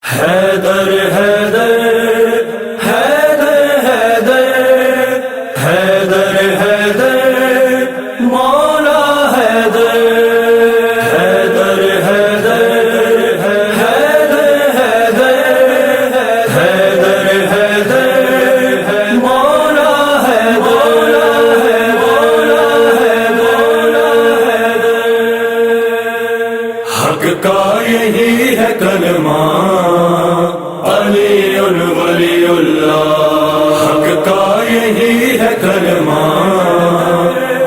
حیدر حیدر حیدر حیدر حیدر مولا حیدر حیدر حیدر حیدر حیدر حیدر مولا حیدر حق کا یہی ہے کلمہ علی ولی اللہ، حق کا یہی ہے کلمہ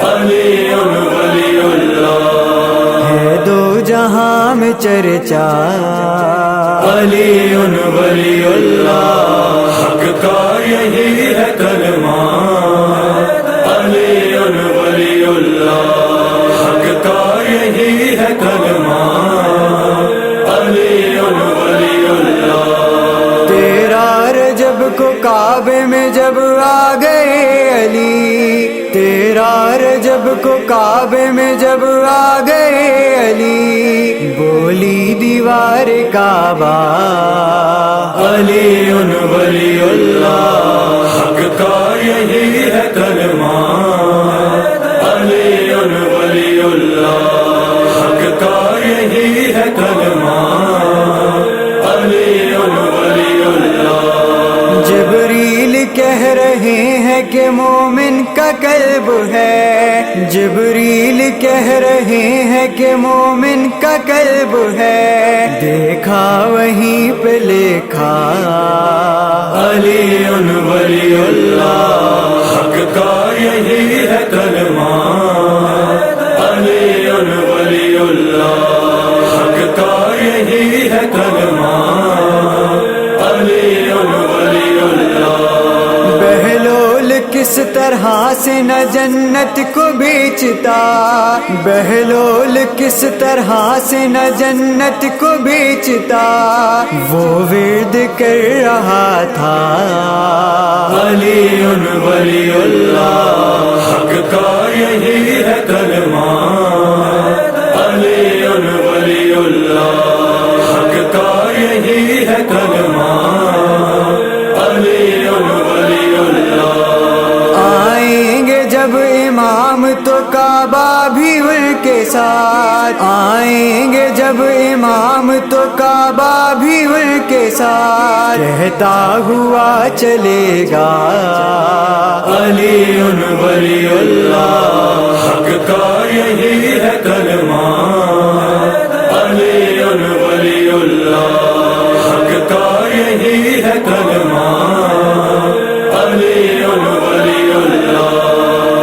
علی ولی اللہ، ہے دو جہاں میں چرچا علی ولی اللہ، حق کا یہی ہے کلمہ علی ولی اللہ، حق کا یہی ہے کلمہ علی ولی اللہ۔ تیرا رجب کو کعبے میں جب آ گئے علی، تیرا رجب کو کعبے میں جب آ گئے علی، بولی دیوار کعبہ علی ولی اللہ، حق کا یہی ہے کلمہ علی ولی اللہ، حق کا یہی ہے کلمہ علی ولی اللہ۔ جبریل کہہ رہے ہیں کہ مومن کا قلب ہے، جبریل کہہ رہے ہیں کہ مومن کا قلب ہے، دیکھا وہیں پہ لکھا علی ولی اللہ، حق کا یہی ہے کلمہ علی ولی اللہ، حق کا یہی ہے کلمہ علی ولی اللہ۔ بہلول کس طرح سے نہ جنت کو بیچتا، بہلول کس طرح سے نہ جنت کو بیچتا، وہ ورد کر رہا تھا علی ولی اللہ، حق کا یہی ہے کلمہ علی ولی اللہ، حق کا یہی ہے کلمہ علی ولی اللہ۔ آئیں گے جب امام تو کعبہ بھی ان کے ساتھ، آئیں گے جب امام تو کعبہ بھی ان کے ساتھ، کہتا ہوا چلے گا علی ولی اللہ، حق کا یہی ہے کلمہ علی ولی اللہ، حق کا یہی ہے کلمہ علی ولی اللہ۔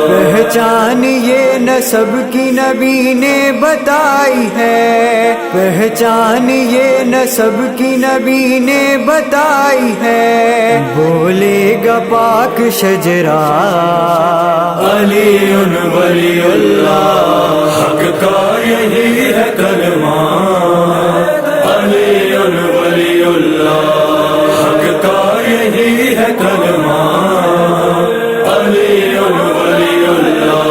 پہچان یہ نسب کی نبی نے بتائی ہے، پہچان یہ نسب کی نبی نے بتائی ہے، بولے گا پاک شجرا علی ولی اللہ، حق کا یہی ہے کلمہ علی ولی اللہ، حق کا یہی ہے کلمہ علی ولی اللہ۔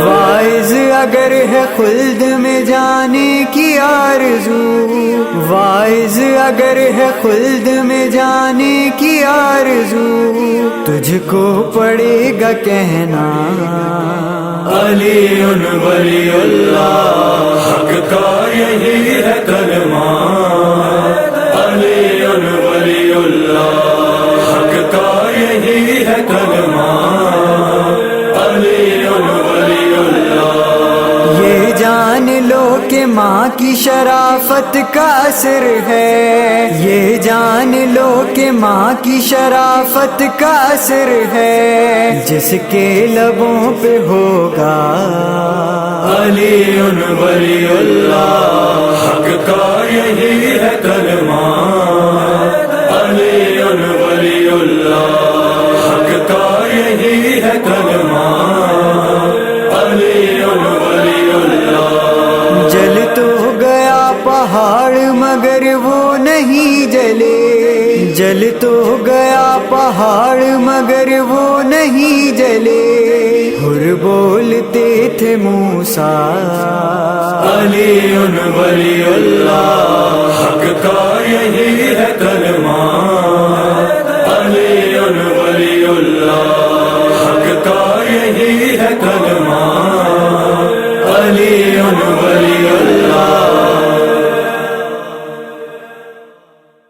وائز اگر ہے خلد میں جانے کی آرزو، وائز اگر ہے خلد میں جانے کی آرزو، تجھ کو پڑے گا کہنا علی ولی اللہ، حق کا یہی ہے کلمہ علی ولی اللہ، حق کا یہی ہے کلمہ علی ولی اللہ۔ یہ جان لو کہ ماں کی شرافت کا اثر ہے، یہ جان لو کہ ماں کی شرافت کا اثر ہے، جس کے لبوں پہ ہوگا علی ولی اللہ، حق کا یہی ہے کلمہ علی ولی اللہ، حق کا یہی ہے کلمہ علی ولی اللہ۔ جل تو گیا پہاڑ مگر وہ نہیں جلے، جل تو گیا پہاڑ مگر وہ نہیں جلے، ہر بولتے تھے موسیٰ علی ولی اللہ، حق کا یہی ہے کلمہ